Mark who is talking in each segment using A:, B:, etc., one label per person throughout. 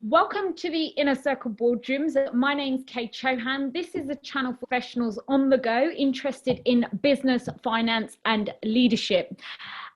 A: Welcome to the Inner Circle Boardrooms. My name's Kay Chohan. This is a channel for professionals on the go, interested in business, finance, and leadership.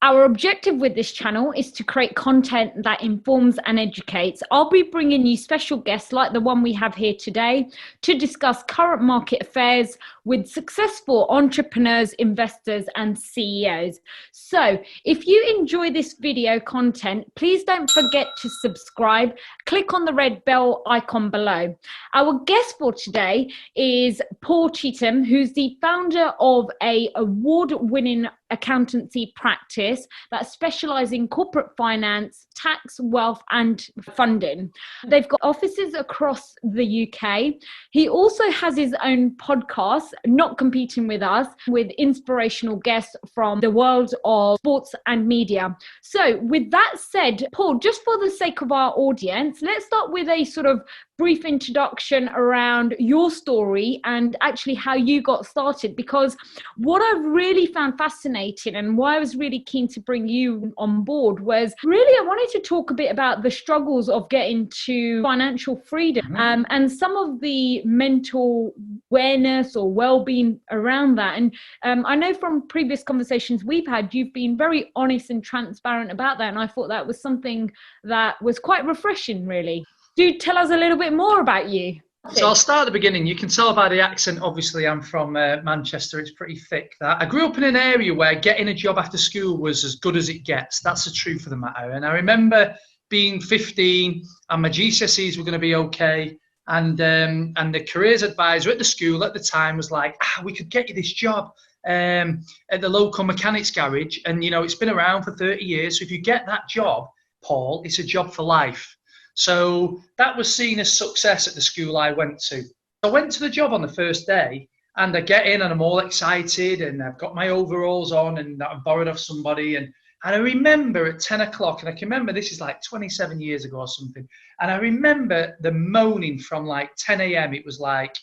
A: Our objective with this channel is to create content that informs and educates. I'll be bringing you special guests like the one we have here today to discuss current market affairs with successful entrepreneurs, investors, and CEOs. So if you enjoy this video content, please don't forget to subscribe. Click on the red bell icon below. Our guest for today is Paul Cheetham, who's the founder of an award-winning accountancy practice that specialises in corporate finance, tax, wealth, and funding. They've got offices across the UK. He also has his own podcast, Not Competing With Us, with inspirational guests from the world of sports and media. So with that said, Paul, just for the sake of our audience, let's start with a sort of brief introduction around your story and actually how you got started, because what I've really found fascinating and why I was really keen to bring you on board was really I wanted to talk a bit about the struggles of getting to financial freedom and some of the mental awareness or well-being around that. And I know from previous conversations we've had, you've been very honest and transparent about that, and I thought that was something that was quite refreshing, really. Do tell us a little bit more about you.
B: So I'll start at the beginning. You can tell by the accent, obviously I'm from Manchester. It's pretty thick. That I grew up in an area where getting a job after school was as good as it gets. That's the truth of the matter. And I remember being 15 and my GCSEs were going to be okay. And the careers advisor at the school at the time was like, we could get you this job at the local mechanics garage. And, you know, it's been around for 30 years. So if you get that job, Paul, it's a job for life. So that was seen as success at the school I went to. I went to the job on the first day and I get in and I'm all excited and I've got my overalls on and I've borrowed off somebody. And I remember at 10 o'clock, and I can remember this is like 27 years ago or something. And I remember the moaning from like 10 a.m. It was like,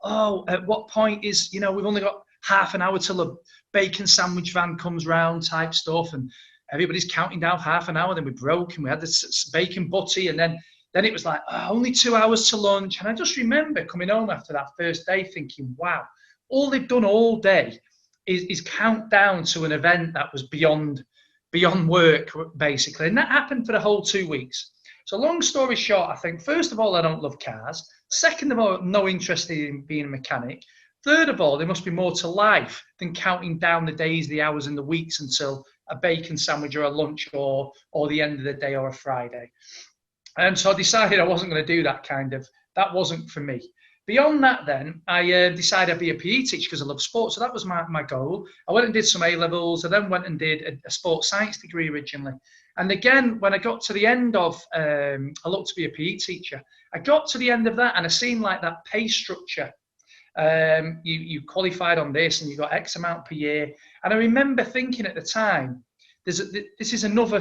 B: oh, at what point is, you know, we've only got half an hour till the bacon sandwich van comes round type stuff. And everybody's counting down half an hour, then we broke and we had this bacon butty, and then it was like, only 2 hours to lunch. And I just remember coming home after that first day thinking, wow, all they've done all day is count down to an event that was beyond work, basically. And that happened for the whole 2 weeks. So long story short, I think, first of all, I don't love cars. Second of all, no interest in being a mechanic. Third of all, there must be more to life than counting down the days, the hours and the weeks until a bacon sandwich or a lunch or the end of the day or a Friday. And so I decided I wasn't going to do that wasn't for me. Beyond that then, I decided I'd be a PE teacher because I love sports. So that was my goal. I went and did some A-levels. I then went and did a sports science degree originally. And again, when I got to the end of, I looked to be a PE teacher. I got to the end of that and I seen like that pay structure. You qualified on this and you got X amount per year. And I remember thinking at the time, this is another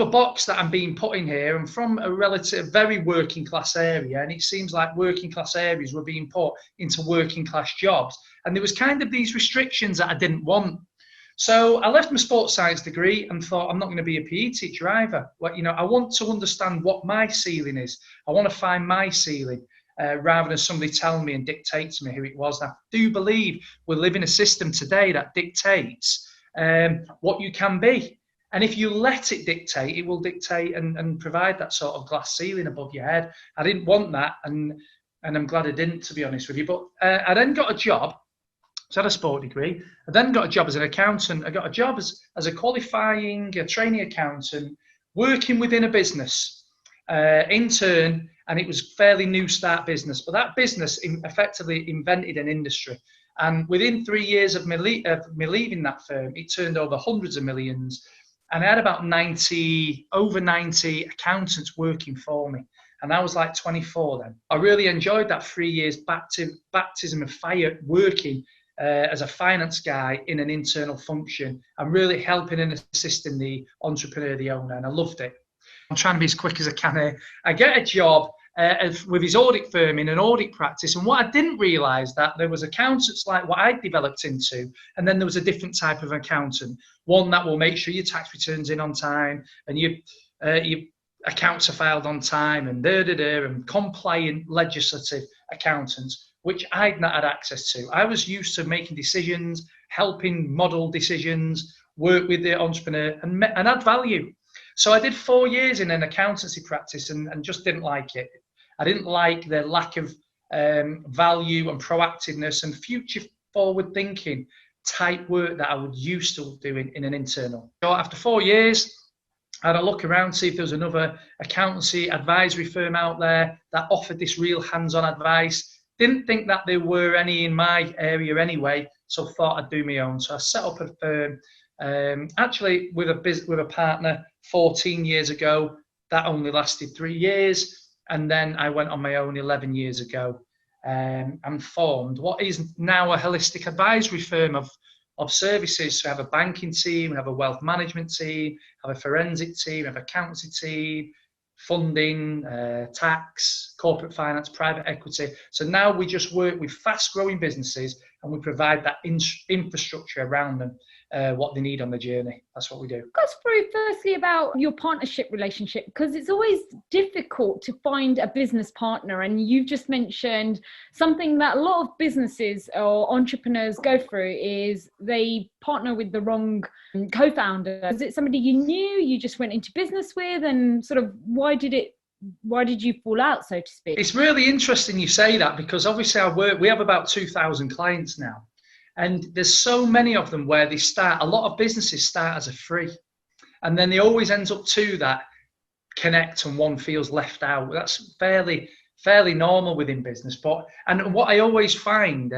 B: box that I'm being put in here. I'm from a very working class area, and it seems like working class areas were being put into working class jobs. And there was kind of these restrictions that I didn't want. So I left my sports science degree and thought, I'm not going to be a PE teacher either. Well, you know, I want to understand what my ceiling is. I want to find my ceiling. Rather than somebody telling me and dictate to me who it was. And I do believe we live in a system today that dictates what you can be. And if you let it dictate, it will dictate and provide that sort of glass ceiling above your head. I didn't want that, and I'm glad I didn't, to be honest with you. But I then got a job. So I had a sport degree. I then got a job as an accountant. I got a job as a trainee accountant, working within a business, intern. And it was fairly new start business, but that business effectively invented an industry. And within 3 years of me leaving that firm, it turned over hundreds of millions. And I had about over 90 accountants working for me. And I was like 24 then. I really enjoyed that 3 years baptism of fire working as a finance guy in an internal function and really helping and assisting the entrepreneur, the owner. And I loved it. I'm trying to be as quick as I can here. I get a job with his audit firm in an audit practice. And what I didn't realise that there was accountants like what I developed into, and then there was a different type of accountant, one that will make sure your tax returns in on time and you accounts are filed on time and and compliant legislative accountants, which I'd not had access to. I was used to making decisions, helping model decisions, work with the entrepreneur and add value. So I did 4 years in an accountancy practice and just didn't like it. I didn't like the lack of value and proactiveness and future forward thinking type work that I was used to doing in an internal. So after 4 years, I had a look around, see if there was another accountancy advisory firm out there that offered this real hands-on advice. Didn't think that there were any in my area anyway, so thought I'd do my own. So I set up a firm, actually with a partner 14 years ago. That only lasted 3 years, and then I went on my own 11 years ago and formed what is now a holistic advisory firm of services. So we have a banking team, we have a wealth management team, have a forensic team, we have an accountancy team, funding, tax, corporate finance, private equity. So now we just work with fast growing businesses and we provide that infrastructure around them, what they need on the journey. That's what we do.
A: Go through firstly about your partnership relationship, because it's always difficult to find a business partner, and you've just mentioned something that a lot of businesses or entrepreneurs go through is they partner with the wrong co-founder. Is it somebody you knew, you just went into business with, and sort of why did you fall out, so to speak?
B: It's really interesting you say that, because obviously we have about 2,000 clients now. And there's so many of them where a lot of businesses start as a free, and then they always ends up to that connect and one feels left out. That's fairly normal within business. And what I always find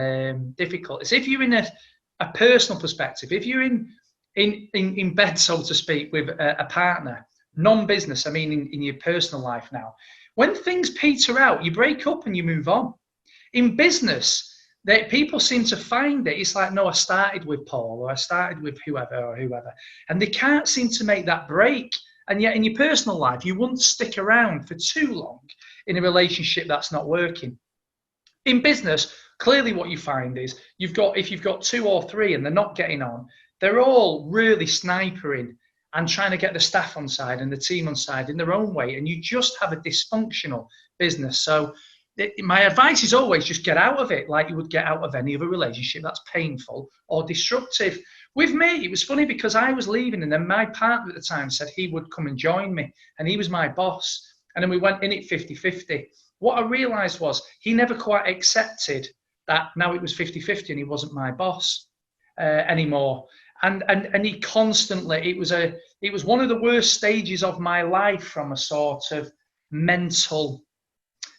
B: difficult is if you're in a personal perspective, if you're in bed, so to speak, with a partner, non-business, I mean in your personal life now, when things peter out, you break up and you move on. In business, people seem to find it. It's like, no, I started with Paul, or I started with whoever, and they can't seem to make that break. And yet in your personal life, you wouldn't stick around for too long in a relationship that's not working. In business, clearly what you find is if you've got 2 or 3 and they're not getting on, they're all really snipering and trying to get the staff on side and the team on side in their own way, and you just have a dysfunctional business. So my advice is always just get out of it like you would get out of any other relationship that's painful or destructive. With me, it was funny because I was leaving, and then my partner at the time said he would come and join me, and he was my boss, and then we went in it 50-50. What I realised was he never quite accepted that now it was 50-50 and he wasn't my boss anymore. And he constantly, it was one of the worst stages of my life from a sort of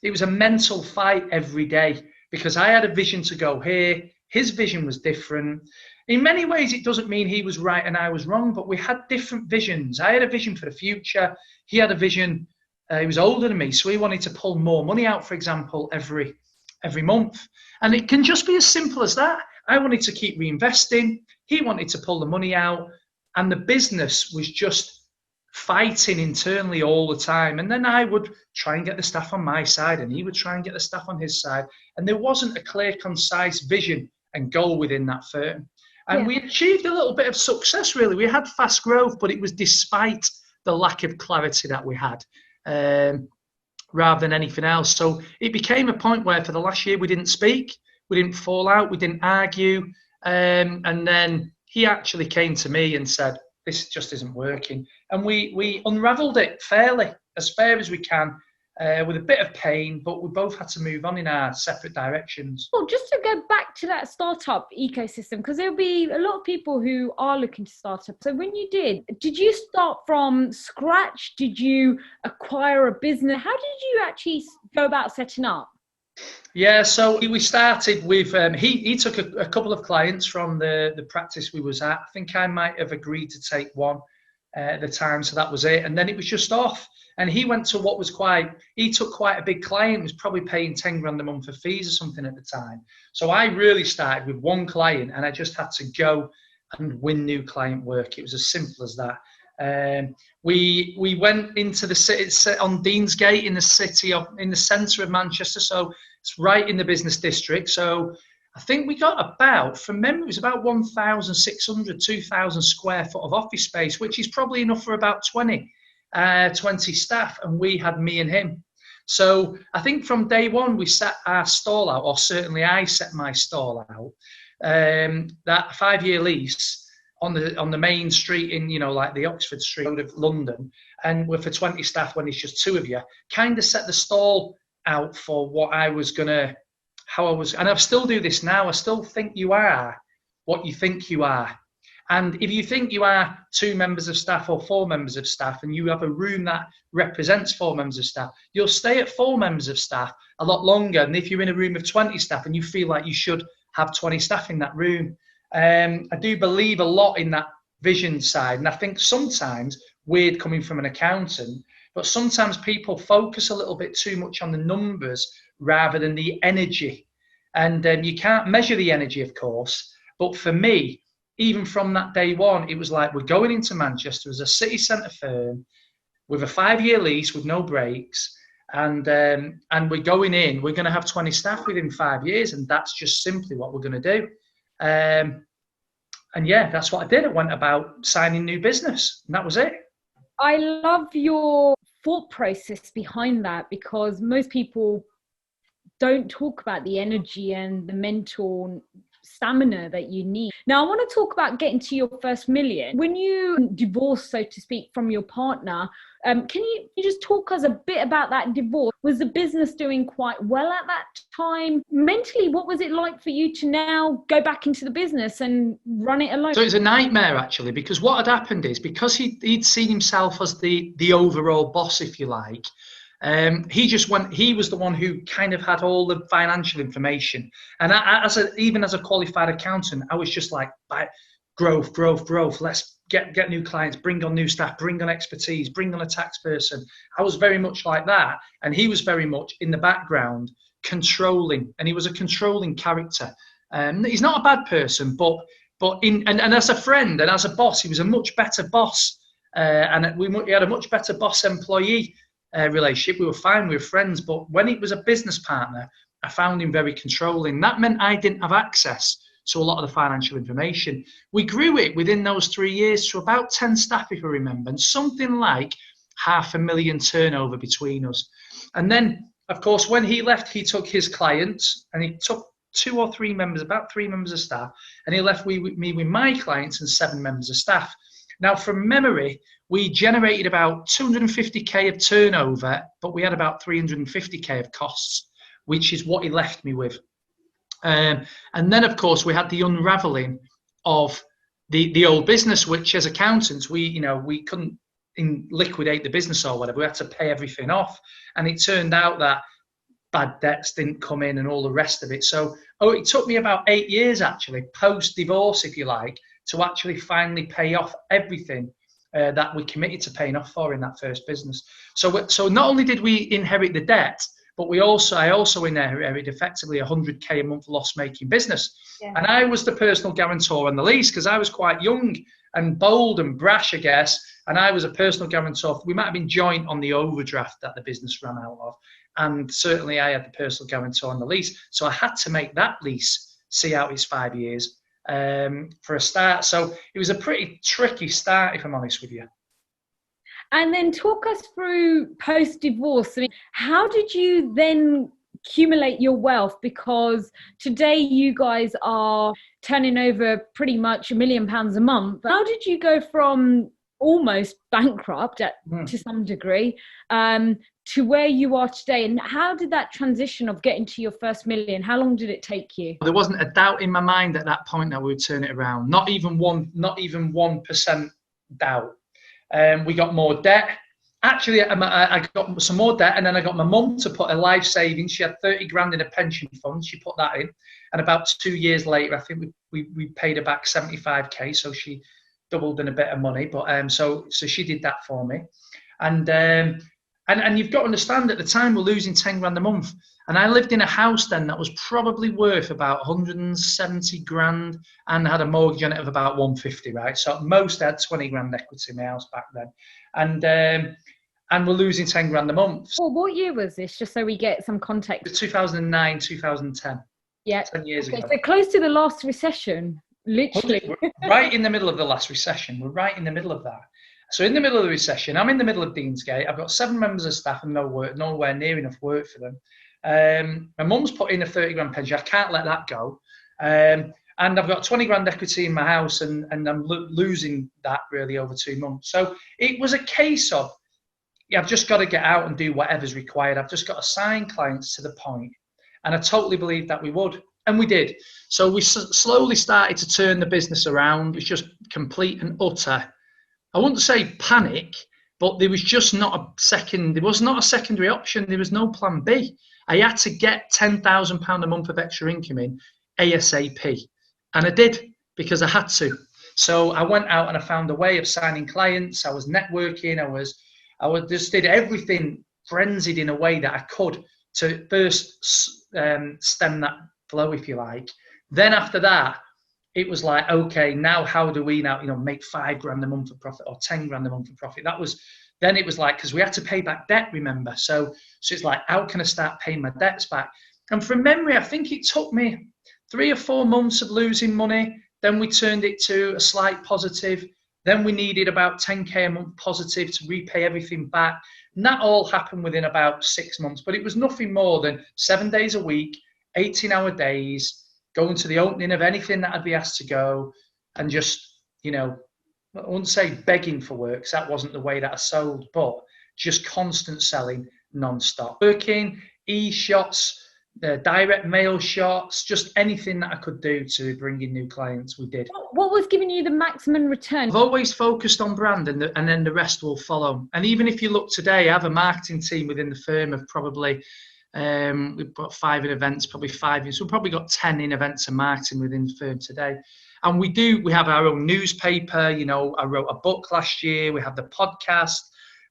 B: it was a mental fight every day, because I had a vision to go here. His vision was different. In many ways, it doesn't mean he was right and I was wrong, but we had different visions. I had a vision for the future. He had a vision. He was older than me, so he wanted to pull more money out, for example, every month. And it can just be as simple as that. I wanted to keep reinvesting. He wanted to pull the money out, and the business was just fighting internally all the time. And then I would try and get the staff on my side, and he would try and get the staff on his side. And there wasn't a clear, concise vision and goal within that firm. And we achieved a little bit of success, really. We had fast growth, but it was despite the lack of clarity that we had, rather than anything else. So it became a point where for the last year we didn't speak, we didn't fall out, we didn't argue. And then he actually came to me and said, this just isn't working. And we unravelled it as fair as we can, with a bit of pain, but we both had to move on in our separate directions.
A: Well, just to go back to that startup ecosystem, because there'll be a lot of people who are looking to start up. So when you did you start from scratch? Did you acquire a business? How did you actually go about setting up?
B: Yeah, so we started with, he took a couple of clients from the practice we was at. I think I might have agreed to take one at the time, so that was it. And then it was just off. And he went to he took quite a big client, was probably paying 10 grand a month for fees or something at the time. So I really started with one client, and I just had to go and win new client work. It was as simple as that. We went into the city on Deansgate in the centre of Manchester, so it's right in the business district. So I think we got about, from memory, it was about 1,600, 2,000 square foot of office space, which is probably enough for about 20. 20 staff, and we had me and him. So I think from day one, we set our stall out, or certainly I set my stall out, that 5-year lease on the main street in, like the Oxford Street Road of London, and we're for 20 staff when it's just 2 of you, kind of set the stall out for what I was gonna, how I was, and I still do this now. I still think you are what you think you are. And if you think you are 2 members of staff or 4 members of staff, and you have a room that represents 4 members of staff, you'll stay at 4 members of staff a lot longer than if you're in a room of 20 staff and you feel like you should have 20 staff in that room. I do believe a lot in that vision side. And I think sometimes, weird coming from an accountant, but sometimes people focus a little bit too much on the numbers rather than the energy. And you can't measure the energy, of course. But for me, even from that day one, it was like, we're going into Manchester as a city centre firm with a 5-year lease with no breaks. And we're going in, we're going to have 20 staff within 5 years. And that's just simply what we're going to do. And yeah, that's what I did. I went about signing new business, and that was it.
A: I love your thought process behind that, because most people don't talk about the energy and the mental stamina that you need. Now, I want to talk about getting to your first million. When you divorced, so to speak, from your partner, can you just talk us a bit about that divorce? Was the business doing quite well at that time? Mentally, what was it like for you to now go back into the business and run it alone?
B: So it was a nightmare, actually, because what had happened is, because he'd seen himself as the overall boss, if you like, he was the one who kind of had all the financial information. And even as a qualified accountant, I was just like, growth. Let's get new clients, bring on new staff, bring on expertise, bring on a tax person. I was very much like that. And he was very much in the background, controlling. And he was a controlling character. He's not a bad person, but as a friend and as a boss, he was a much better boss. And we had a much better boss-employee relationship. We were fine, we were friends, but when he was a business partner, I found him very controlling. That meant I didn't have access to a lot of the financial information. We grew it within those 3 years to about 10 staff, if I remember, and something like 500,000 turnover between us. And then, of course, when he left, he took his clients, and he took 2 or 3 members, about 3 members of staff, and he left me with my clients and 7 members of staff. Now, from memory, we generated about 250k of turnover, but we had about 350k of costs, which is what he left me with. And then, of course, we had the unraveling of the old business, which as accountants, we couldn't liquidate the business or whatever. We had to pay everything off. And it turned out that bad debts didn't come in and all the rest of it. So it took me about 8 years, actually, post-divorce, if you like, to actually finally pay off everything that we committed to paying off for in that first business. So not only did we inherit the debt, but I also inherited effectively 100k a month loss-making business. Yeah. And I was the personal guarantor on the lease, because I was quite young and bold and brash, I guess. And I was a personal guarantor. We might have been joint on the overdraft that the business ran out of. And certainly I had the personal guarantor on the lease. So I had to make that lease see out its 5 years. For a start. So it was a pretty tricky start, if I'm honest with you.
A: And then talk us through post-divorce. I mean, how did you then accumulate your wealth? Because today you guys are turning over pretty much £1 million a month. How did you go from almost bankrupt to some degree to where you are today? And how did that transition of getting to your first million, how long did it take you?
B: There wasn't a doubt in my mind at that point that we would turn it around. Not even 1% doubt. We got more debt. Actually, I got some more debt, and then I got my mum to put a life savings. She had 30 grand in a pension fund. She put that in. And about 2 years later, I think we paid her back 75k. So she doubled in a bit of money. But so she did that for me. And you've got to understand, at the time, we're losing 10 grand a month. And I lived in a house then that was probably worth about 170 grand and had a mortgage on it of about 150, right? So at most I had 20 grand equity in my house back then. And we're losing 10 grand a month.
A: Well, what year was this, just so we get some context?
B: 2009, 2010.
A: Yeah.
B: 10 years ago.
A: So close to the last recession, literally.
B: We're right in the middle of the last recession. We're right in the middle of that. So in the middle of the recession, I'm in the middle of Deansgate. I've got 7 members of staff and no work, nowhere near enough work for them. My mum's put in a 30 grand pension. I can't let that go. And I've got 20 grand equity in my house, and I'm losing that really over 2 months. So it was a case of, yeah, I've just got to get out and do whatever's required. I've just got to sign clients to the point. And I totally believed that we would. And we did. So we slowly started to turn the business around. It was just complete and utter, I wouldn't say panic, but there was just not a secondary option. There was no plan B. I had to get £10,000 a month of extra income in ASAP. And I did, because I had to. So I went out and I found a way of signing clients. I was networking. I just did everything frenzied in a way that I could to first stem that flow, if you like. Then after that, it was like, okay, now how do we now, make 5 grand a month of profit or 10 grand a month of profit? Then it was like, because we had to pay back debt, remember? So it's like, how can I start paying my debts back? And from memory, I think it took me 3 or 4 months of losing money. Then we turned it to a slight positive. Then we needed about 10k a month positive to repay everything back. And that all happened within about 6 months. But it was nothing more than 7 days a week, 18-hour days, going to the opening of anything that I'd be asked to go, and just, I wouldn't say begging for work, because that wasn't the way that I sold, but just constant selling non-stop. Working, e-shots, direct mail shots, just anything that I could do to bring in new clients, we did.
A: What was giving you the maximum return?
B: I've always focused on brand, and then the rest will follow. And even if you look today, I have a marketing team within the firm of probably, we've got 5 in events, probably 5 in, so we've probably got 10 in events and marketing within the firm today. And we have our own newspaper. I wrote a book last year. We have the podcast.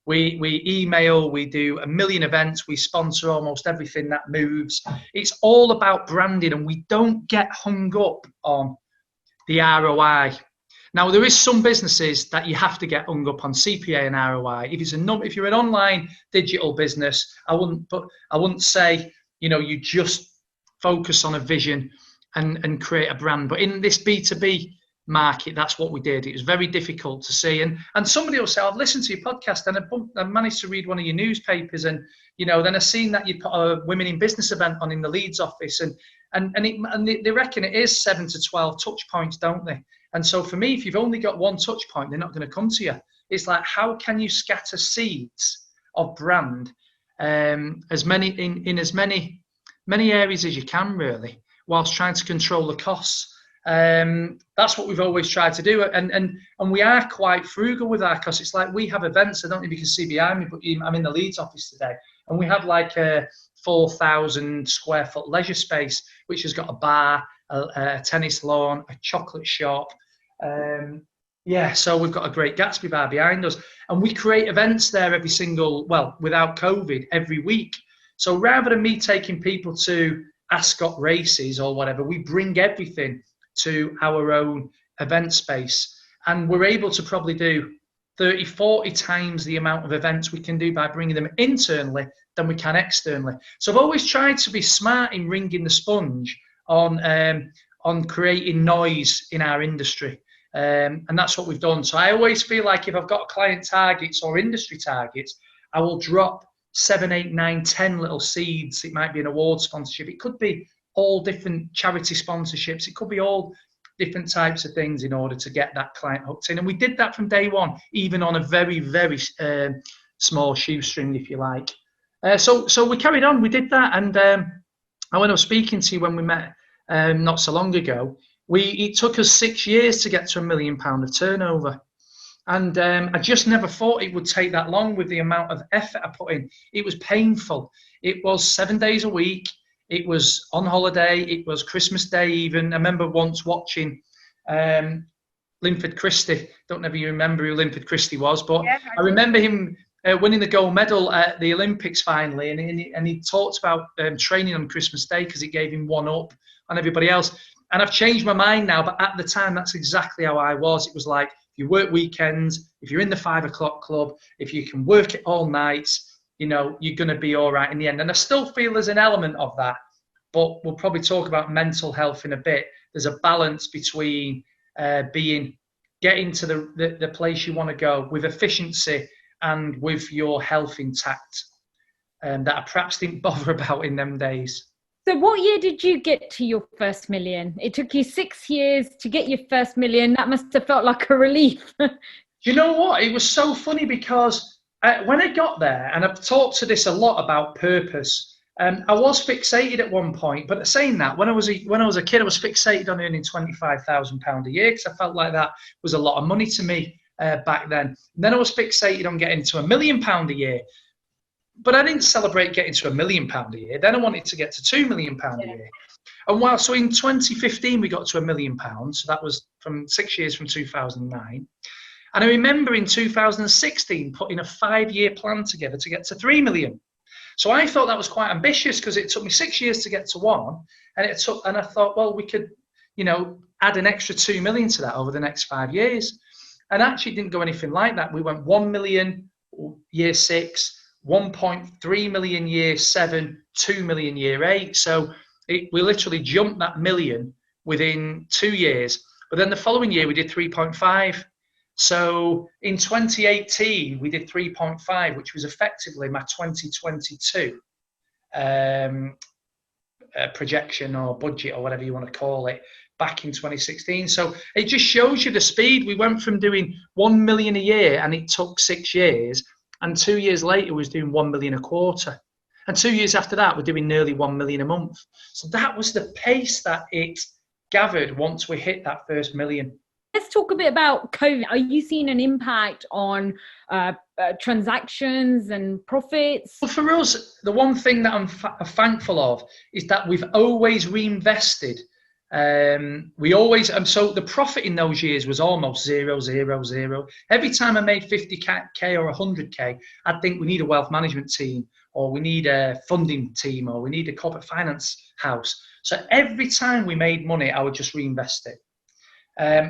B: We email. We do 1 million events. We sponsor almost everything that moves. It's all about branding, and we don't get hung up on the ROI. Now, there is some businesses that you have to get hung up on CPA and ROI. If you're an online digital business, I wouldn't say, you just focus on a vision and create a brand. But in this B2B market, that's what we did. It was very difficult to see. And somebody will say, I've listened to your podcast and I managed to read one of your newspapers, and then I've seen that you put a women in business event on in the Leeds office, and they reckon it is 7 to 12 touch points, don't they? And so for me, if you've only got one touch point, they're not going to come to you. It's like, how can you scatter seeds of brand in as many areas as you can, really, whilst trying to control the costs? That's what we've always tried to do, and we are quite frugal with our costs. It's like, we have events. I don't know if you can see behind me, but I'm in the Leeds office today, and we have like a 4,000 square foot leisure space, which has got a bar, a tennis lawn, a chocolate shop. So we've got a great Gatsby bar behind us, and we create events there without COVID, every week. So rather than me taking people to Ascot races or whatever, we bring everything to our own event space, and we're able to probably do 30, 40 times the amount of events we can do by bringing them internally than we can externally. So I've always tried to be smart in ringing the sponge on creating noise in our industry. And that's what we've done. So I always feel like if I've got client targets or industry targets, I will drop 7, 8, 9, 10 little seeds. It might be an award sponsorship. It could be all different charity sponsorships. It could be all different types of things in order to get that client hooked in. And we did that from day one, even on a very, very small shoestring, if you like. So we carried on. We did that. And when I was speaking to you when we met not so long ago, it took us 6 years to get to £1 million of turnover. And I just never thought it would take that long with the amount of effort I put in. It was painful. It was 7 days a week. It was on holiday. It was Christmas Day even. I remember once watching Linford Christie. Don't know if you remember who Linford Christie was, but yeah, I remember him winning the gold medal at the Olympics finally. And he talked about training on Christmas Day because it gave him one up on everybody else. And I've changed my mind now, but at the time, that's exactly how I was. It was like, if you work weekends, if you're in the 5 o'clock club, if you can work it all nights, you're going to be all right in the end. And I still feel there's an element of that, but we'll probably talk about mental health in a bit. There's a balance between being get into the place you want to go with efficiency and with your health intact, that I perhaps didn't bother about in them days.
A: So what year did you get to your first million? It took you 6 years to get your first million. That must have felt like a relief.
B: You know what? It was so funny because when I got there, and I've talked to this a lot about purpose, I was fixated at one point. But saying that, when I was a kid, I was fixated on earning £25,000 a year because I felt like that was a lot of money to me back then. And then I was fixated on getting to £1 million a year. But I didn't celebrate getting to £1 million a year. Then I wanted to get to £2 million a year. And so in 2015, we got to £1 million. So that was from 6 years from 2009. And I remember in 2016 putting a 5-year plan together to get to 3 million. So I thought that was quite ambitious because it took me 6 years to get to 1. And I thought, well, we could, add an extra 2 million to that over the next 5 years. And actually didn't go anything like that. We went 1 million year 6, 1.3 million year 7, 2 million year 8. So we literally jumped that million within 2 years. But then the following year we did 3.5. So in 2018 we did 3.5, which was effectively my 2022 projection or budget or whatever you want to call it back in 2016. So it just shows you the speed. We went from doing 1 million a year and it took 6 years. And 2 years later, we was doing 1 million a quarter. And 2 years after that, we're doing nearly 1 million a month. So that was the pace that it gathered once we hit that first million.
A: Let's talk a bit about COVID. Are you seeing an impact on transactions and profits?
B: Well, for us, the one thing that I'm thankful of is that we've always reinvested. So the profit in those years was almost 0, 0, 0. Every time I made 50k or 100k, I'd think we need a wealth management team, or we need a funding team, or we need a corporate finance house. So every time we made money, I would just reinvest it.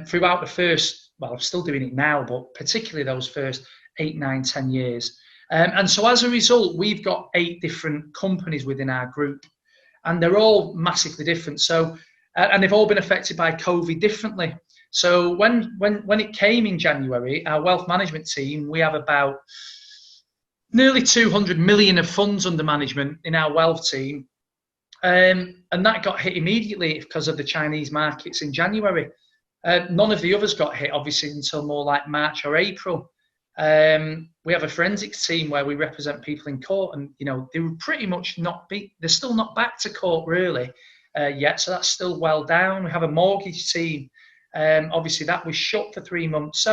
B: Throughout the first, I'm still doing it now, but particularly those first 8, 9, 10 years. And so as a result, we've got 8 different companies within our group, and they're all massively different. So and they've all been affected by COVID differently. So when it came in January, our wealth management team, we have about nearly 200 million of funds under management in our wealth team. And that got hit immediately because of the Chinese markets in January. None of the others got hit, obviously, until more like March or April. We have a forensics team where we represent people in court, and they were pretty much they're still not back to court really. Yet, so that's still well down. We have a mortgage team. Obviously, that was shut for 3 months.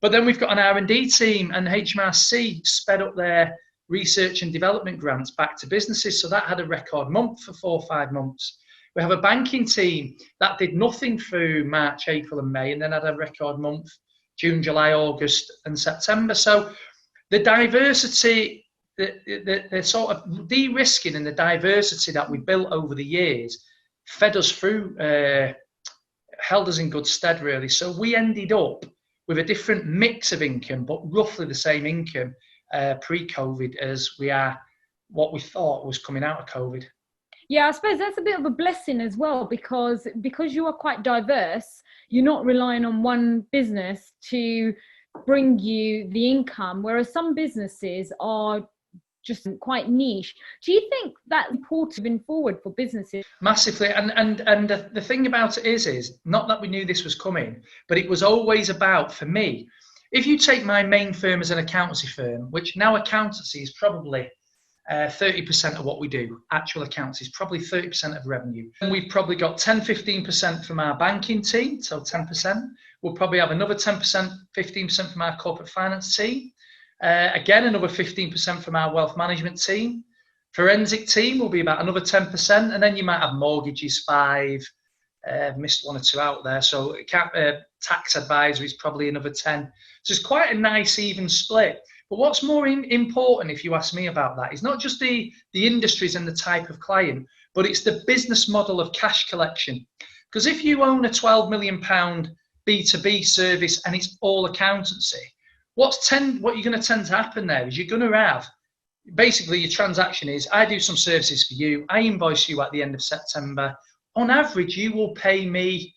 B: But then we've got an R&D team, and HMRC sped up their research and development grants back to businesses. So that had a record month for 4 or 5 months. We have a banking team that did nothing through March, April, and May, and then had a record month June, July, August, and September. So the diversity. The sort of de-risking and the diversity that we built over the years fed us through, held us in good stead really. So we ended up with a different mix of income, but roughly the same income pre-COVID as we are what we thought was coming out of COVID.
A: Yeah, I suppose that's a bit of a blessing as well, because you are quite diverse, you're not relying on one business to bring you the income, whereas some businesses are just quite niche. Do you think that's important moving forward for businesses?
B: Massively, and the thing about it is not that we knew this was coming, but it was always about, for me, if you take my main firm as an accountancy firm, which now accountancy is probably 30% of what we do, actual accountancy is probably 30% of revenue. And we've probably got 10-15% from our banking team, so 10%. We'll probably have another 10%, 15% from our corporate finance team. Again, another 15% from our wealth management team. Forensic team will be about another 10%, and then you might have mortgages 5. Missed 1 or 2 out there. So tax advisory is probably another 10. So it's quite a nice even split. But what's more important, if you ask me about that, is not just the industries and the type of client, but it's the business model of cash collection. Because if you own a £12 million B2B service and it's all accountancy, what you're going to tend to happen there is you're going to have, basically your transaction is, I do some services for you, I invoice you at the end of September. On average, you will pay me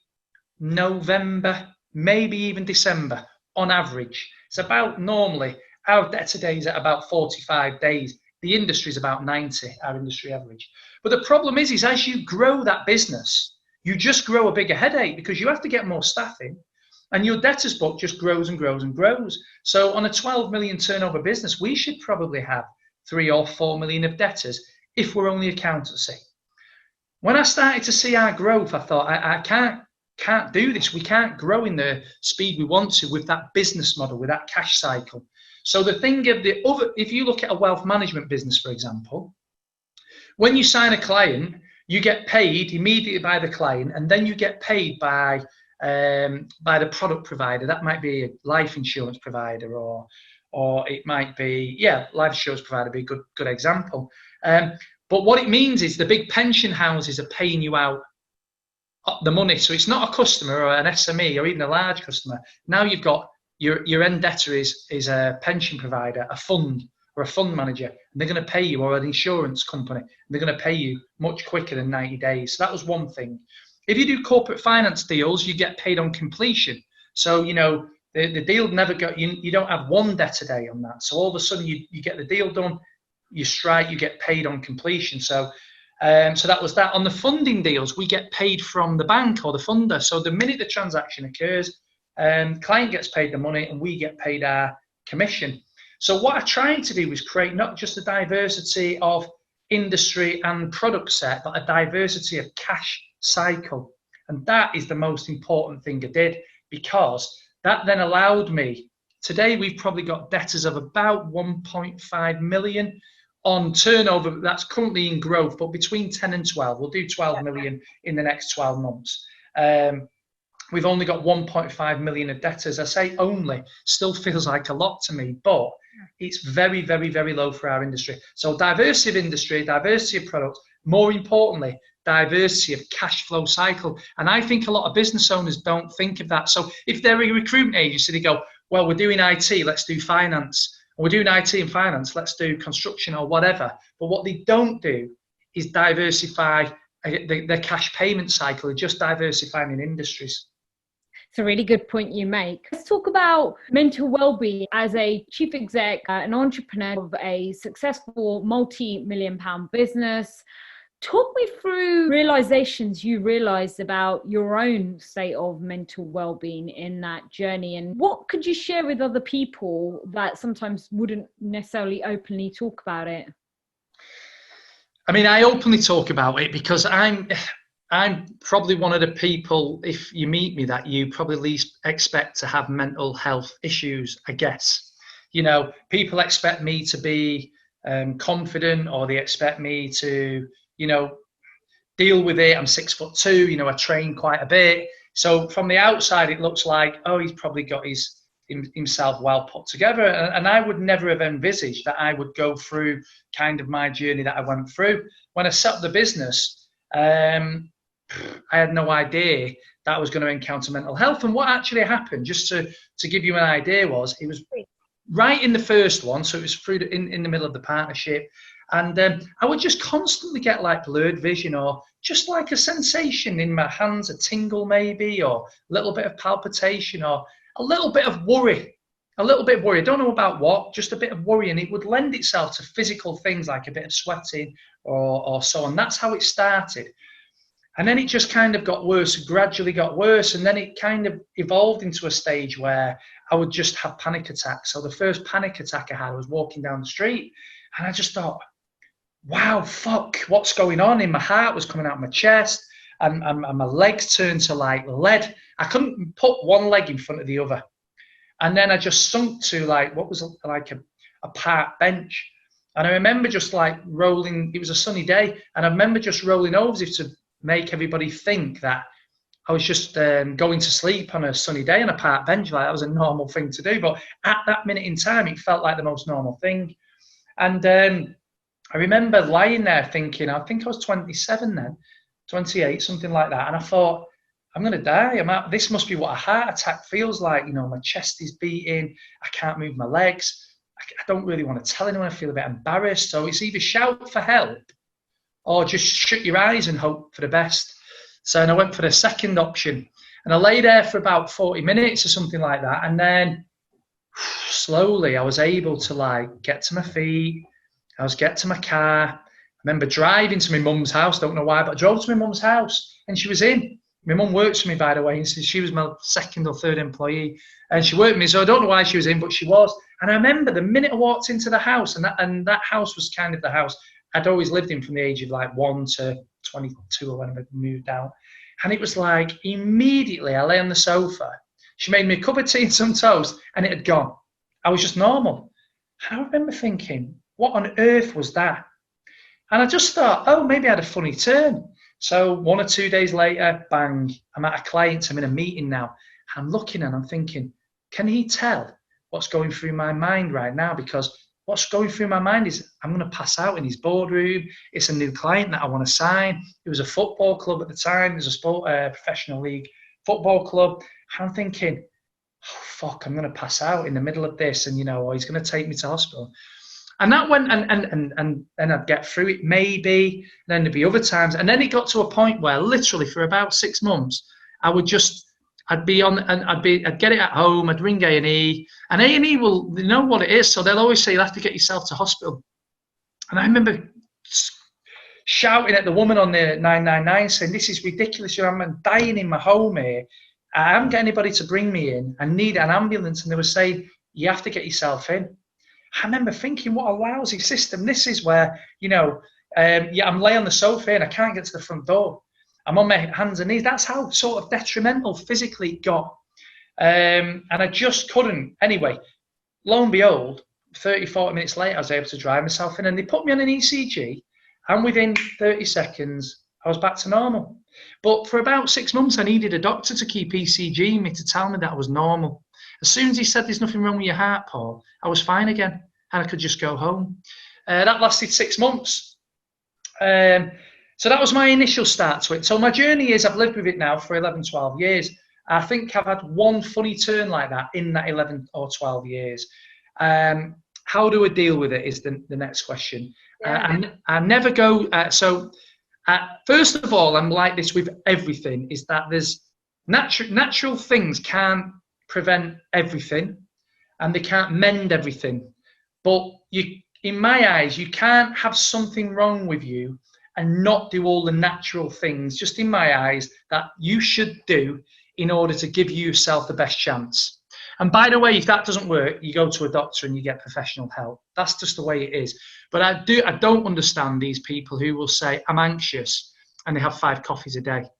B: November, maybe even December on average. It's about, normally, our debtor days at about 45 days. The industry is about 90, our industry average. But the problem is as you grow that business, you just grow a bigger headache because you have to get more staff in, and your debtors book just grows and grows and grows. So on a 12 million turnover business, we should probably have 3 or 4 million of debtors if we're only accountancy. When I started to see our growth, I thought, I can't do this. We can't grow in the speed we want to with that business model, with that cash cycle. So the thing of the other, if you look at a wealth management business, for example, when you sign a client, you get paid immediately by the client, and then you get paid by the product provider. That might be a life insurance provider, or it might be, life insurance provider would be a good example. But what it means is the big pension houses are paying you out the money. So it's not a customer or an SME or even a large customer. Now you've got your end debtor is a pension provider, a fund or a fund manager, and they're going to pay you, or an insurance company, and they're going to pay you much quicker than 90 days. So that was one thing. If you do corporate finance deals, you get paid on completion. So, the deal never got, you don't have one debtor day on that. So all of a sudden you get the deal done, you strike, you get paid on completion. So that was that. On the funding deals, we get paid from the bank or the funder. So the minute the transaction occurs, client gets paid the money and we get paid our commission. So what I tried to do was create not just a diversity of industry and product set, but a diversity of cash cycle. And that is the most important thing I did, because that then allowed me, today we've probably got debtors of about 1.5 million on turnover. That's currently in growth, but between 10 and 12, we'll do 12 million in the next 12 months. We've only got 1.5 million of debtors. I say only, still feels like a lot to me, but it's very, very, very low for our industry. So diversity of industry, diversity of products, more importantly, diversity of cash flow cycle. And I think a lot of business owners don't think of that. So if they're a recruitment agency, they go, well, we're doing IT, let's do finance. Or we're doing IT and finance, let's do construction or whatever. But what they don't do is diversify their cash payment cycle, just diversifying in industries.
A: It's a really good point you make. Let's talk about mental well-being. As a chief exec, an entrepreneur of a successful multi-million-pound business, talk me through realizations you realized about your own state of mental well-being in that journey, and what could you share with other people that sometimes wouldn't necessarily openly talk about it?
B: I mean, I openly talk about it because I'm probably one of the people, if you meet me, that you probably least expect to have mental health issues, I guess. People expect me to be confident, or they expect me to, deal with it. I'm 6'2", I train quite a bit. So from the outside, it looks like, oh, he's probably got himself well put together. And I would never have envisaged that I would go through kind of my journey that I went through. When I set up the business, I had no idea that I was going to encounter mental health. And what actually happened, just to give you an idea, was it was right in the first one. So it was through in the middle of the partnership. And I would just constantly get like blurred vision, or just like a sensation in my hands, a tingle maybe, or a little bit of palpitation, or a little bit of worry. I don't know about what, just a bit of worry. And it would lend itself to physical things like a bit of sweating or so on. That's how it started. And then it just kind of got worse, gradually got worse. And then it kind of evolved into a stage where I would just have panic attacks. So the first panic attack I had, I was walking down the street and I just thought, wow, fuck, what's going on? In my heart was coming out of my chest, and my legs turned to like lead. I couldn't put one leg in front of the other. And then I just sunk to like, what was like a park bench. And I remember just like rolling, it was a sunny day, and I remember just rolling over as if to make everybody think that I was just going to sleep on a sunny day on a park bench. Like that was a normal thing to do. But at that minute in time, it felt like the most normal thing. And I remember lying there thinking, I think I was 27 then, 28, something like that. And I thought, I'm going to die. This must be what a heart attack feels like. My chest is beating. I can't move my legs. I don't really want to tell anyone. I feel a bit embarrassed. So it's either shout for help or just shut your eyes and hope for the best. So and I went for the second option. And I lay there for about 40 minutes or something like that. And then slowly I was able to like get to my feet. I was get to my car. I remember driving to my mum's house. Don't know why, but I drove to my mum's house and she was in. My mum works for me, by the way, and she was my second or third employee. And she worked with me, so I don't know why she was in, but she was. And I remember the minute I walked into the house, and that house was kind of the house I'd always lived in from the age of like 1 to 22 or whenever I moved out. And it was like immediately I lay on the sofa. She made me a cup of tea and some toast, and it had gone. I was just normal. And I remember thinking, what on earth was that? And I just thought, oh, maybe I had a funny turn. So 1 or 2 days later, bang, I'm at a client, I'm in a meeting now. I'm looking and I'm thinking, can he tell what's going through my mind right now? Because what's going through my mind is I'm going to pass out in his boardroom. It's a new client that I want to sign. It was a football club at the time. It was a professional league football club. And I'm thinking, oh, fuck, I'm going to pass out in the middle of this. And, or he's going to take me to hospital. And that went, and then I'd get through it maybe. Then there'd be other times. And then it got to a point where literally for about 6 months, I'd get it at home. I'd ring A&E, and A&E will know what it is. So they'll always say, you'll have to get yourself to hospital. And I remember shouting at the woman on the 999 saying, this is ridiculous. I'm dying in my home here. I haven't got anybody to bring me in. I need an ambulance. And they were saying, you have to get yourself in. I remember thinking, what a lousy system. This is where, I'm laying on the sofa and I can't get to the front door. I'm on my hands and knees. That's how sort of detrimental physically it got. And I just couldn't. Anyway, lo and behold, 30, 40 minutes later, I was able to drive myself in, and they put me on an ECG, and within 30 seconds, I was back to normal. But for about 6 months, I needed a doctor to keep ECGing me to tell me that I was normal. As soon as he said there's nothing wrong with your heart, Paul, I was fine again, and I could just go home. That lasted 6 months. So that was my initial start to it. So my journey is I've lived with it now for 11, 12 years. I think I've had one funny turn like that in that 11 or 12 years. How do I deal with it is the next question.
A: Yeah.
B: I never go, first of all, I'm like this with everything, is that there's natural things can't prevent everything, and they can't mend everything. But in my eyes, you can't have something wrong with you and not do all the natural things, just in my eyes, that you should do in order to give yourself the best chance. And by the way, if that doesn't work, you go to a doctor and you get professional help. That's just the way it is. But I don't understand these people who will say, I'm anxious, and they have 5 coffees a day.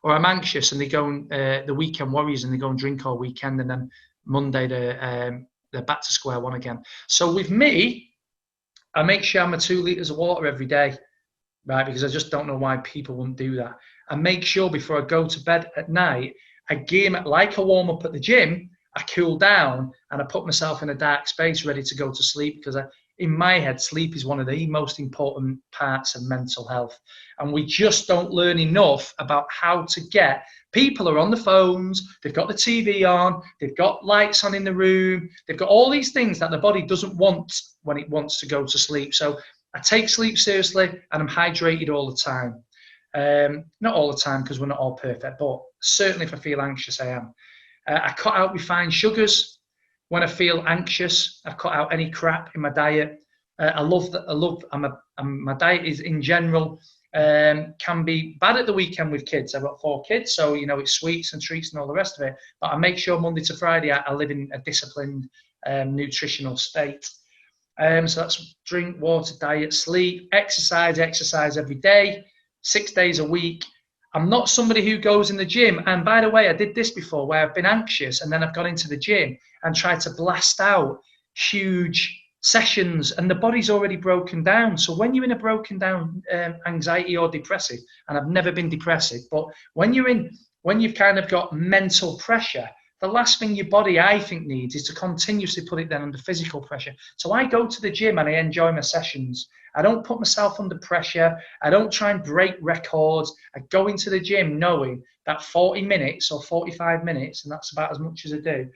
B: Or I'm anxious, and they go the weekend warriors, and they go and drink all weekend, and then Monday they're back to square one again. So with me, I make sure I'm 2 litres of water every day. Right, because I just don't know why people wouldn't do that. I make sure before I go to bed at night, I gear like a warm up at the gym, I cool down, and I put myself in a dark space ready to go to sleep, because in my head, sleep is one of the most important parts of mental health. And we just don't learn enough about how to get. People are on the phones, they've got the TV on, they've got lights on in the room, they've got all these things that the body doesn't want when it wants to go to sleep. So I take sleep seriously, and I'm hydrated all the time. Not all the time, because we're not all perfect, but certainly if I feel anxious, I am. I cut out refined sugars. When I feel anxious, I cut out any crap in my diet. My diet is in general, can be bad at the weekend with kids. I've got 4 kids, so it's sweets and treats and all the rest of it. But I make sure Monday to Friday I live in a disciplined nutritional state. So that's drink, water, diet, sleep, exercise every day, 6 days a week. I'm not somebody who goes in the gym. And by the way, I did this before where I've been anxious and then I've gone into the gym and tried to blast out huge sessions, and the body's already broken down. So when you're in a broken down anxiety or depressive, and I've never been depressive, but when you've kind of got mental pressure, the last thing your body, I think, needs is to continuously put it down under physical pressure. So I go to the gym and I enjoy my sessions. I don't put myself under pressure. I don't try and break records. I go into the gym knowing that 40 minutes or 45 minutes, and that's about as much as I do,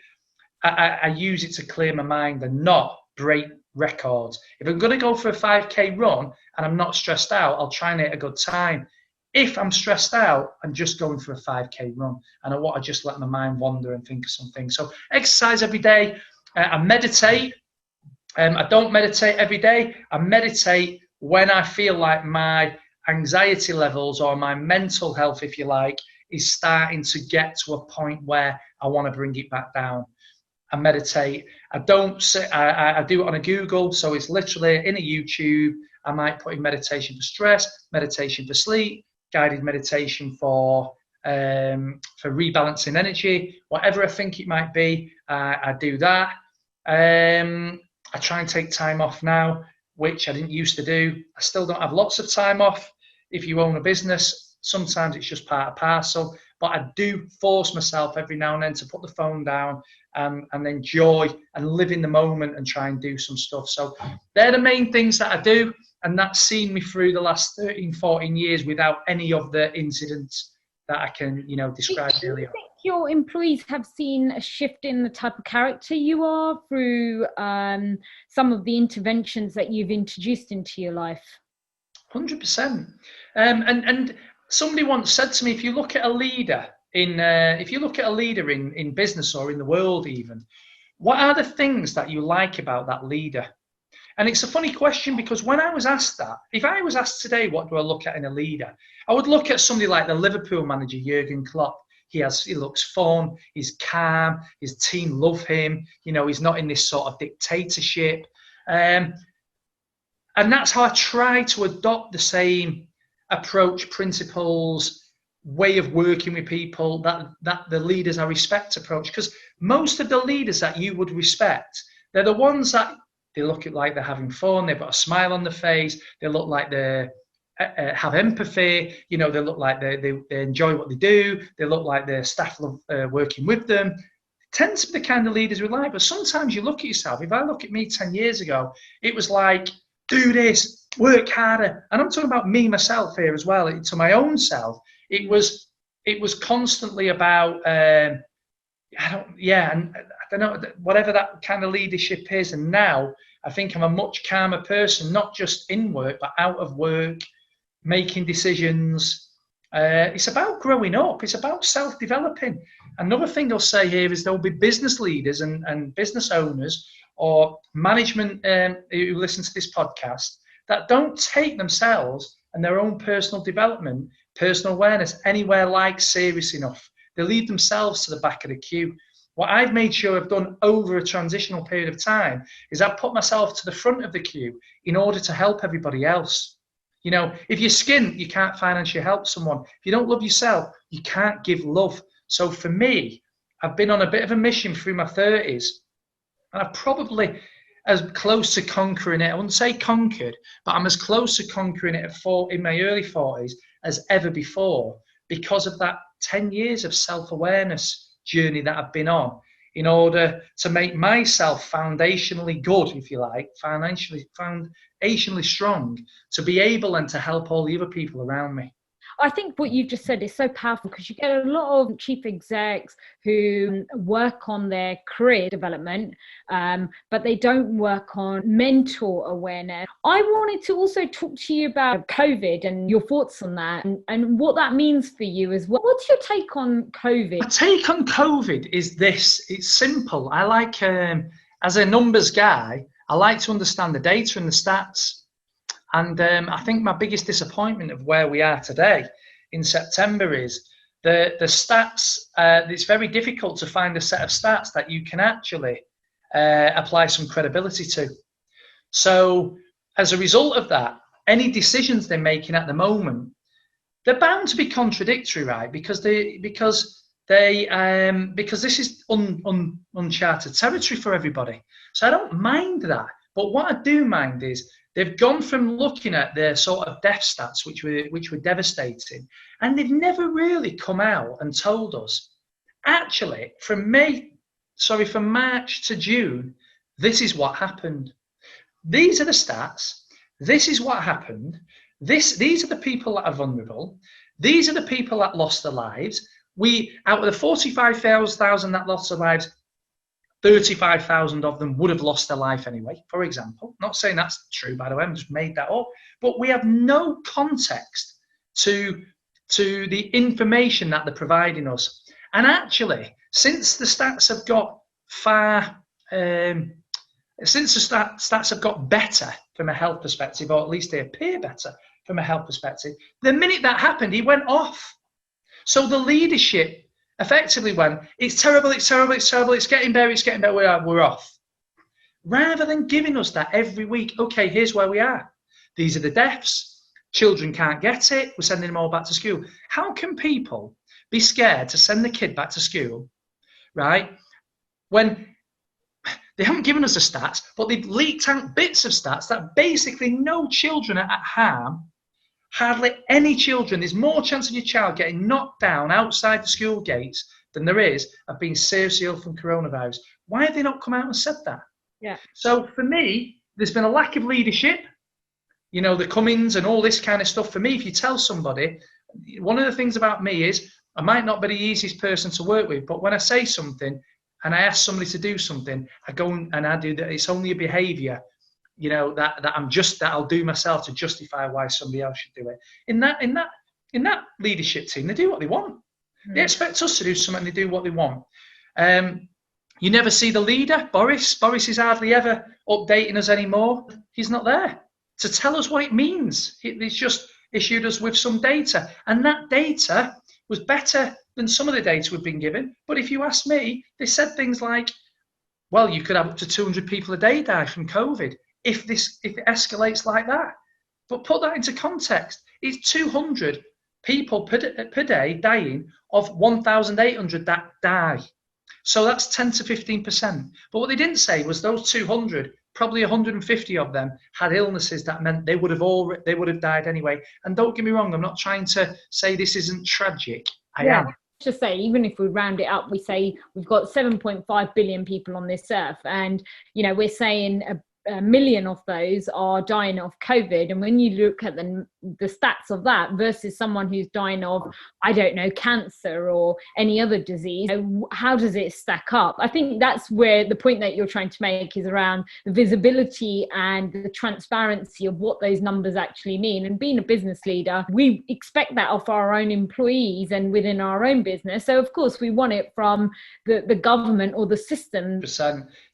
B: I use it to clear my mind and not break records. If I'm going to go for a 5K run and I'm not stressed out, I'll try and hit a good time. If I'm stressed out, I'm just going for a 5K run, and I want to just let my mind wander and think of something. So exercise every day. I meditate. I don't meditate every day. I meditate when I feel like my anxiety levels or my mental health, if you like, is starting to get to a point where I want to bring it back down. I meditate. I don't sit, I do it on a Google, so it's literally in a YouTube. I might put in meditation for stress, meditation for sleep, guided meditation for rebalancing energy, whatever I think it might be. I do that. I try and take time off now, which I didn't used to do. I still don't have lots of time off. If you own a business, sometimes it's just part and parcel, but I do force myself every now and then to put the phone down and enjoy and live in the moment and try and do some stuff. So they're the main things that I do, and that's seen me through the last 13, 14 years without any of the incidents that I can, describe earlier.
A: Do you think your employees have seen a shift in the type of character you are through some of the interventions that you've introduced into your life?
B: 100%. And somebody once said to me, if you look at a leader in business or in the world even, what are the things that you like about that leader? And it's a funny question, because when I was asked that, if I was asked today, what do I look at in a leader? I would look at somebody like the Liverpool manager, Jurgen Klopp. He looks fun, he's calm, his team love him, he's not in this sort of dictatorship. And that's how I try to adopt the same approach, principles, way of working with people that the leaders I respect approach. Because most of the leaders that you would respect, they're the ones that they look like they're having fun, they've got a smile on their face, they look like they have empathy, they look like they enjoy what they do, they look like their staff love working with them. Tend to be the kind of leaders we like. But sometimes you look at yourself. If I look at me 10 years ago, it was like, do this, work harder. And I'm talking about me, myself here as well, to my own self. It was constantly about, I don't know, whatever that kind of leadership is. And now I think I'm a much calmer person, not just in work, but out of work, making decisions. It's about growing up. It's about self-developing. Another thing I'll say here is there'll be business leaders and business owners or management who listen to this podcast that don't take themselves and their own personal development, personal awareness anywhere like serious enough. They leave themselves to the back of the queue. What I've made sure I've done over a transitional period of time is I've put myself to the front of the queue in order to help everybody else. If you're skint, you can't financially help someone. If you don't love yourself, you can't give love. So for me, I've been on a bit of a mission through my 30s, and I'm probably as close to conquering it. I wouldn't say conquered, but I'm as close to conquering it in my early 40s as ever before, because of that 10 years of self-awareness journey that I've been on, in order to make myself foundationally good, if you like, foundationally strong, to be able and to help all the other people around me.
A: I think what you've just said is so powerful, because you get a lot of chief execs who work on their career development, but they don't work on mental awareness. I wanted to also talk to you about COVID and your thoughts on that and what that means for you as well. What's your take on COVID?
B: My take on COVID is this. It's simple. I like, as a numbers guy, I like to understand the data and the stats. And I think my biggest disappointment of where we are today in September is the stats. It's very difficult to find a set of stats that you can actually apply some credibility to. So as a result of that, any decisions they're making at the moment, they're bound to be contradictory, right? Because this is uncharted territory for everybody. So I don't mind that. But what I do mind is they've gone from looking at their sort of death stats, which were devastating, and they've never really come out and told us, actually, from March to June, this is what happened. These are the stats. This is what happened. These are the people that are vulnerable. These are the people that lost their lives. Out of the 45,000 that lost their lives, 35,000 of them would have lost their life anyway, for example. Not saying that's true, by the way, I've just made that up. But we have no context to to the information that they're providing us. And actually, since the stats have got stats have got better from a health perspective, or at least they appear better from a health perspective, the minute that happened, he went off. So the leadership effectively went, it's terrible, it's terrible, it's terrible, it's getting better, we're off. Rather than giving us that every week, okay, here's where we are. These are the deaths. Children can't get it. We're sending them all back to school. How can people be scared to send the kid back to school, right, when they haven't given us the stats, but they've leaked out bits of stats that basically no children are at harm, hardly any children. There's more chance of your child getting knocked down outside the school gates than there is of being seriously ill from coronavirus. Why have they not come out and said that?
A: Yeah.
B: So for me, there's been a lack of leadership, the Cummings and all this kind of stuff. For me, if you tell somebody, one of the things about me is I might not be the easiest person to work with, but when I say something and I ask somebody to do something, I go and I do that. It's only a behaviour, that I'll do myself to justify why somebody else should do it. In that leadership team, they do what they want. Mm. They expect us to do something. They do what they want. You never see the leader, Boris. Boris is hardly ever updating us anymore. He's not there to tell us what it means. He's just issued us with some data, and that data was better than some of the data we've been given. But if you ask me, they said things like, well, you could have up to 200 people a day die from COVID if it escalates like that. But put that into context. It's 200 people per day dying of 1,800 that die. So that's 10 to 15%. But what they didn't say was those 200, probably 150 of them had illnesses that meant they would have died anyway. And don't get me wrong, I'm not trying to say this isn't tragic. I am.
A: Just say, even if we round it up, we say we've got 7.5 billion people on this earth, and we're saying a million of those are dying of COVID. And when you look at the stats of that versus someone who's dying of, I don't know, cancer or any other disease, how does it stack up? I think that's where the point that you're trying to make is around the visibility and the transparency of what those numbers actually mean. And being a business leader, we expect that of our own employees and within our own business. So of course we want it from the government or the system.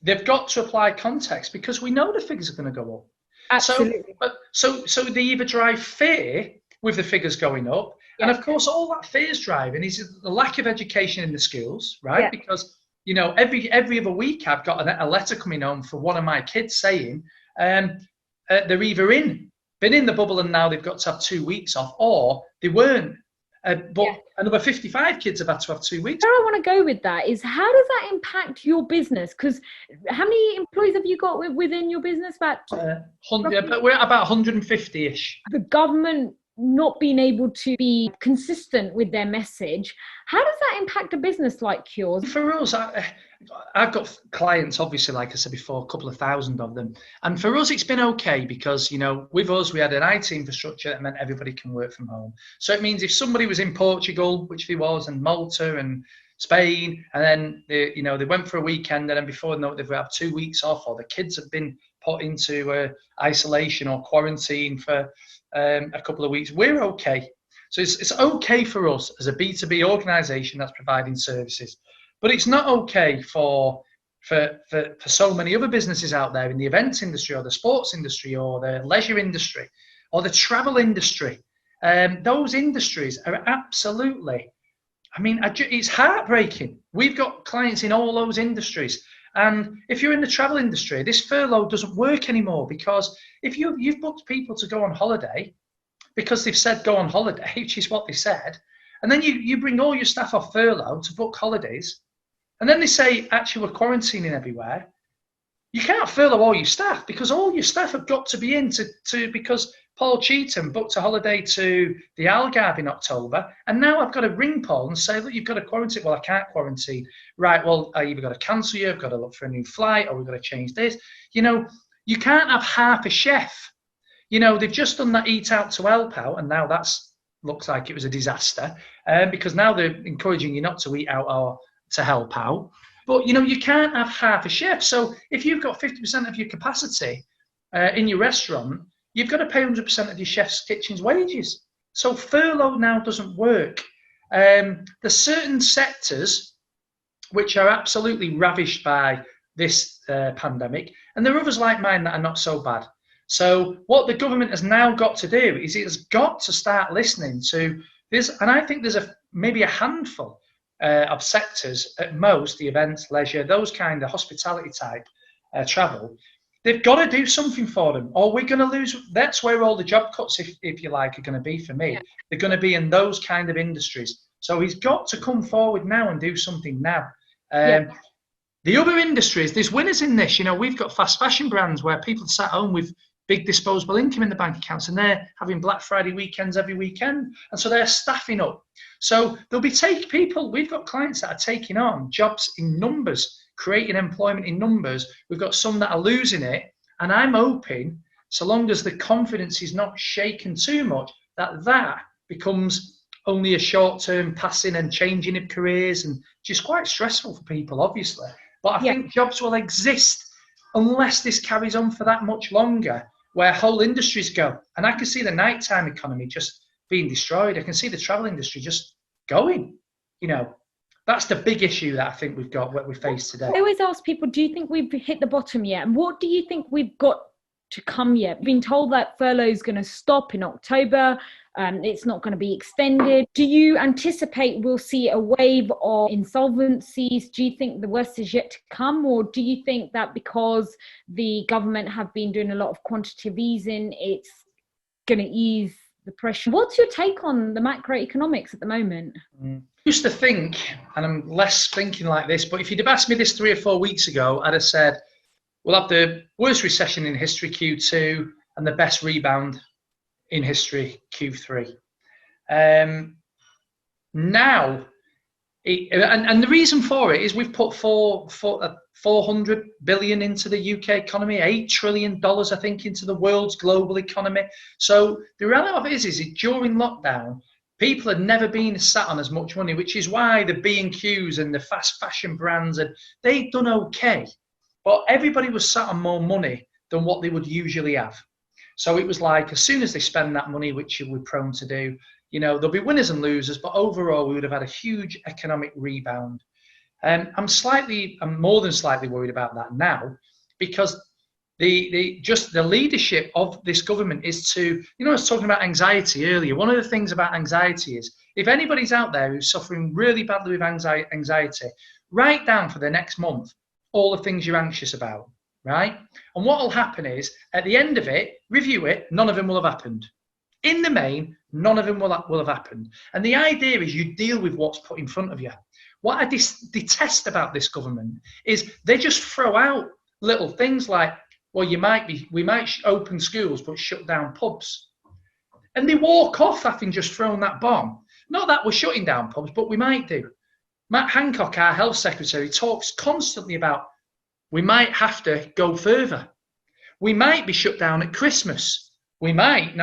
B: They've got to apply context, because we know the figures are going to go up.
A: Absolutely.
B: So they either drive fear with the figures going up, and of course all that fear is driving is the lack of education in the schools, right? Yeah. Because every other week I've got a letter coming home for one of my kids saying they're either been in the bubble and now they've got to have 2 weeks off, or they weren't. Another 55 kids have had to have 2 weeks.
A: Where I want to go with that is, how does that impact your business? Because how many employees have you got within your business? About
B: 100, but we're at about 150-ish.
A: The government not being able to be consistent with their message, how does that impact a business like yours?
B: For us, I've got clients, obviously, like I said before, a couple of thousand of them. And for us, it's been okay because, with us, we had an IT infrastructure that meant everybody can work from home. So it means if somebody was in Portugal, which he was, and Malta and Spain, and then they went for a weekend, and then before they know it, they've had 2 weeks off, or the kids have been put into isolation or quarantine for a couple of weeks, we're okay. So it's okay for us as a B2B organisation that's providing services, but it's not okay for so many other businesses out there in the events industry or the sports industry or the leisure industry or the travel industry. Those industries are absolutely, it's heartbreaking. We've got clients in all those industries. And if you're in the travel industry, this furlough doesn't work anymore, because if you've booked people to go on holiday because they've said go on holiday, which is what they said, and then you bring all your staff off furlough to book holidays, and then they say, actually, we're quarantining everywhere, you can't furlough all your staff, because all your staff have got to be in because Paul Cheetham booked a holiday to the Algarve in October, and now I've got to ring Paul and say, look, you've got to quarantine. Well, I can't quarantine. Right, well, I either got to cancel you, I've got to look for a new flight, or we've got to change this. You can't have half a chef. They've just done that Eat Out to Help Out, and now looks like it was a disaster, because now they're encouraging you not to eat out or to help out. But, you can't have half a chef. So if you've got 50% of your capacity in your restaurant, you've got to pay 100% of your chef's kitchen's wages. So furlough now doesn't work. There's certain sectors which are absolutely ravished by this pandemic, and there are others like mine that are not so bad. So what the government has now got to do is it has got to start listening to this, and I think there's maybe a handful of sectors at most, the events, leisure, those kind of hospitality type travel. They've got to do something for them, or we're going to lose. That's where all the job cuts, if you like, are going to be for me. Yeah. They're going to be in those kind of industries. So he's got to come forward now and do something now. The other industries, there's winners in this. You know, we've got fast fashion brands where people sat home with big disposable income in the bank accounts, and they're having Black Friday weekends every weekend, and so they're staffing up. So there'll be people. We've got clients that are taking on jobs in numbers, creating employment in numbers. We've got some that are losing it, and I'm hoping, so long as the confidence is not shaken too much, that becomes only a short-term passing and changing of careers, and just quite stressful for people, obviously. But I think jobs will exist unless this carries on for that much longer, where whole industries go. And I can see the nighttime economy just being destroyed. I can see the travel industry just going. You know, that's the big issue that I think we've got, what we face today.
A: I always ask people, do you think we've hit the bottom yet? And what do you think we've got to come yet? We've been told that furlough is going to stop in October. It's not going to be extended. Do you anticipate we'll see a wave of insolvencies? Do you think the worst is yet to come? Or do you think that because the government have been doing a lot of quantitative easing, it's going to ease the pressure? What's your take on the macroeconomics at the moment?
B: I used to think, and I'm less thinking like this, but if you'd have asked me this 3 or 4 weeks ago, I'd have said, we'll have the worst recession in history, Q2, and the best rebound in history, Q3. Now, and the reason for it is we've put 400 billion into the UK economy, $8 trillion, I think, into the world's global economy. So the reality of it is during lockdown, people had never been sat on as much money, which is why the B&Qs and the fast fashion brands, and they've done okay. But everybody was sat on more money than what they would usually have. So it was like, as soon as they spend that money, which we're prone to do, you know, there'll be winners and losers, but overall we would have had a huge economic rebound. I'm more than slightly worried about that now, because the leadership of this government is to, you know, I was talking about anxiety earlier. One of the things about anxiety is, if anybody's out there who's suffering really badly with anxiety, write down for the next month all the things you're anxious about, right? And what will happen is, at the end of it, review it, none of them will have happened. In the main, none of them will have happened. And the idea is you deal with what's put in front of you. What I detest about this government is they just throw out little things like, well, we might open schools but shut down pubs. And they walk off having just thrown that bomb. Not that we're shutting down pubs, but we might do. Matt Hancock, our health secretary, talks constantly about we might have to go further. We might be shut down at Christmas. We might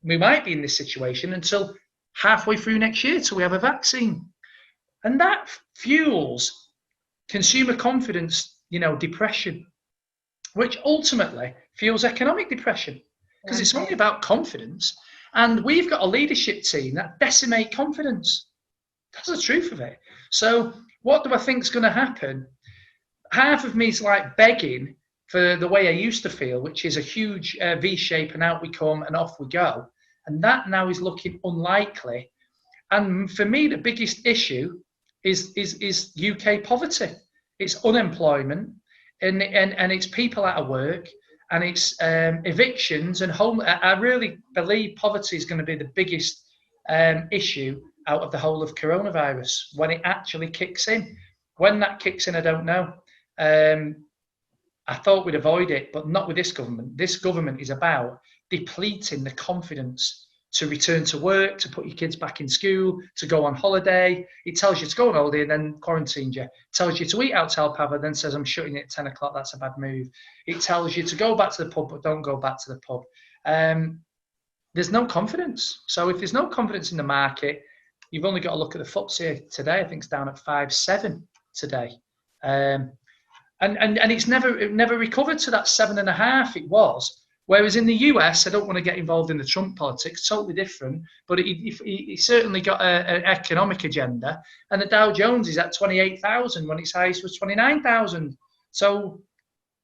B: be in this situation until halfway through next year till we have a vaccine. And that fuels consumer confidence, you know, depression, which ultimately fuels economic depression, because it's only about confidence. And we've got a leadership team that decimate confidence. That's the truth of it. So what do I think is going to happen? Half of me is like begging for the way I used to feel, which is a huge V shape, and out we come and off we go. And that now is looking unlikely. And for me, the biggest issue is UK poverty. It's unemployment, and it's people out of work, and it's evictions and home. I really believe poverty is going to be the biggest issue out of the whole of coronavirus when it actually kicks in. When that kicks in, I don't know. I thought we'd avoid it, but not with this government. This government is about depleting the confidence to return to work, to put your kids back in school, to go on holiday. It tells you to go on holiday and then quarantines you. It tells you to eat out till Pava, then says, I'm shutting it at 10 o'clock, that's a bad move. It tells you to go back to the pub, but don't go back to the pub. There's no confidence. So if there's no confidence in the market, you've only got to look at the FTSE today. I think it's down at 5.7 today. And it's never recovered to that 7.5 it was Whereas in the US, I don't want to get involved in the Trump politics, totally different, but he certainly got an economic agenda. And the Dow Jones is at 28,000 when its highest was 29,000. So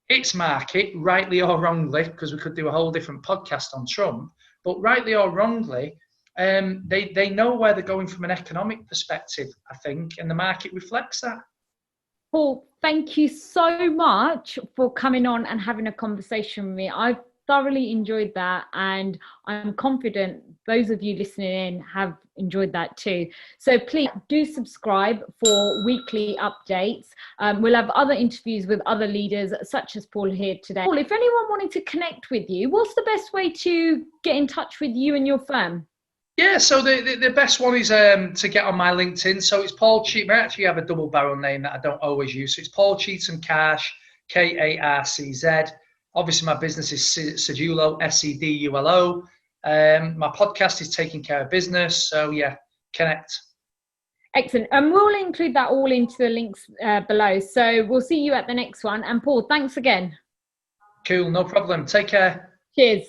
B: its market, rightly or wrongly, because we could do a whole different podcast on Trump, but rightly or wrongly, they know where they're going from an economic perspective, I think, and the market reflects that.
A: Paul, thank you so much for coming on and having a conversation with me. I've thoroughly enjoyed that, and I'm confident those of you listening in have enjoyed that too. So please do subscribe for weekly updates. We'll have other interviews with other leaders such as Paul here today. Paul, if anyone wanted to connect with you, what's the best way to get in touch with you and your firm?
B: Yeah, so the best one is to get on my LinkedIn. So it's Paul Cheetham. I actually have a double barrel name that I don't always use. So it's Paul Cheetham-Karcz, Karcz. Obviously, my business is Sedulo, Sedulo. My podcast is Taking Care of Business. So yeah, connect.
A: Excellent. And we'll include that all into the links below. So we'll see you at the next one. And Paul, thanks again.
B: Cool, no problem. Take care.
A: Cheers.